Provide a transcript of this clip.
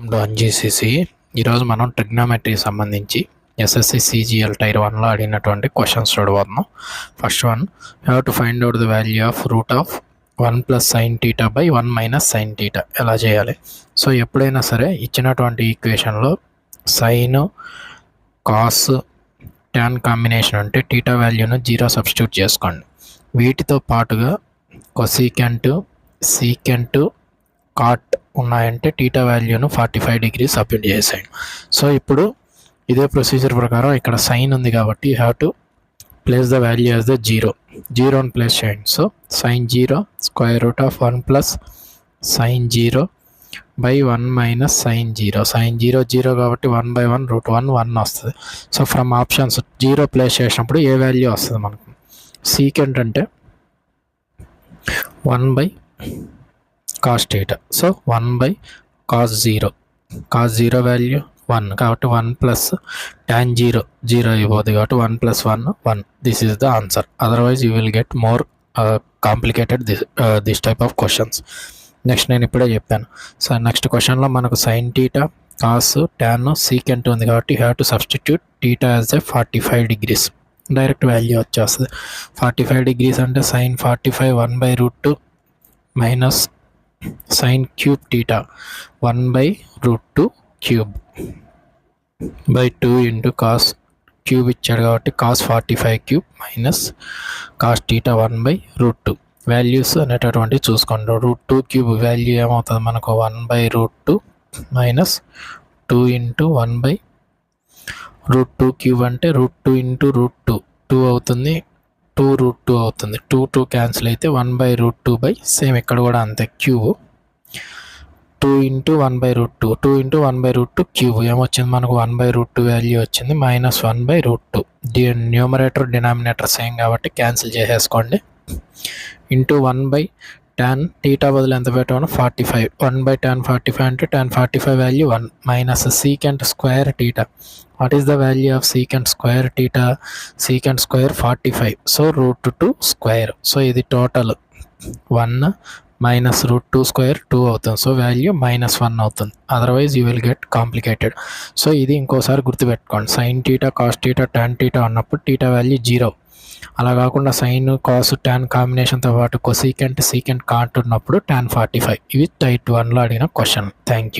Welcome to ఎన్జీసీసీ. ఈరోజు మనం trigonometry సంబంధించి ఎస్ఎస్సి సిజిఎల్ టైర్ 1లో అడిగినటువంటి క్వశ్చన్స్ చూడబోతున్నాం. First one, have to find out the value of root of 1 + sin θ / 1 - sin θ ఎలా చేయాలి? సో ఎప్పుడైనా సరే ఇచ్చినటువంటి ఈక్వేషన్లో సైన్, కాస్, tan కాంబినేషన్ అంటే θ వాల్యూను 0 సబ్స్టిట్యూట్ చేసుకోండి. వీటితో పాటుగా కొసీకెంట్, సీకెంట్, కాట్ ఉన్నాయంటే θ వాల్యూను 45 degrees సబ్మిట్ చేసేయండి. సో ఇప్పుడు ఇదే ప్రొసీజర్ ప్రకారం ఇక్కడ సైన్ ఉంది కాబట్టి you have to place the value as the జీరోని ప్లేస్ చేయండి. So sin 0 √1 + sin 0 / 1 - sin 0. sin 0 0 కాబట్టి 1/1 √1 1 వస్తుంది. సో ఫ్రమ్ ఆప్షన్స్ 0 ప్లేస్ చేసినప్పుడు ఏ వాల్యూ వస్తుంది మనకు? సీకెంట్ అంటే 1/cos θ. So 1/cos 0. cos 0 value 1 కాబట్టి 1 + tan 0 0 అయిపోతుంది కాబట్టి 1 + 1 1. This is the answer. Otherwise you will get more complicated this type of questions. Next నేను ఇప్పుడే చెప్పాను. సో నెక్స్ట్ క్వశ్చన్లో మనకు sin θ, కాస్, tan, సీకెంట్ ఉంది కాబట్టి you have to substitute θ as a 45 degrees. Direct value వచ్చేస్తుంది. 45 degrees అంటే sin 45 1/√2 minus sin cube θ 1/√2³ /2 into cos cube ఇచ్చాడు కాబట్టి cos 45³ మైనస్ cos θ 1/√2. వాల్యూస్ అనేటటువంటివి చూసుకోండి. √2³ వాల్యూ ఏమవుతుంది మనకు? 1/√2 మైనస్ 2 ఇంటూ 1/√2³ అంటే √2 ఇంటూ √2 2 అవుతుంది, 2√2 అవుతుంది. 2 క్యాన్సిల్ అయితే 1/√2 సేమ్ ఇక్కడ కూడా అంతే క్యూబ్ 2 ఇంటూ 1/√2 2 ఇంటూ 1/√2 క్యూబ్ ఏమొచ్చింది మనకు? 1/√2 వాల్యూ వచ్చింది మైనస్ 1/√2. న్యూమరేటర్ డినామినేటర్ సేమ్ కాబట్టి క్యాన్సిల్ చేసేసుకోండి. ఇంటూ 1/tan θ బదులు ఎంత పెట్టాను? 45. 1/tan 45 అంటే tan 45 value 1 minus secant square θ. What is the value of secant square θ? Secant square 45. So √2². So ఇది టోటల్ 1 మైనస్ √2² 2 అవుతుంది. సో వాల్యూ -1 అవుతుంది. Otherwise you will get complicated. So ఇది ఇంకోసారి గుర్తుపెట్టుకోండి. sin θ, cos θ, tan θ ఉన్నప్పుడు θ వాల్యూ 0. అలా కాకుండా సైన్, కాస్, tan కాంబినేషన్తో పాటు కొసీకెంట్, సీకెంట్, కాట్ ఉన్నప్పుడు tan 45. ఇవి టైప్ 1లో అడిగిన క్వశ్చన్. Thank you.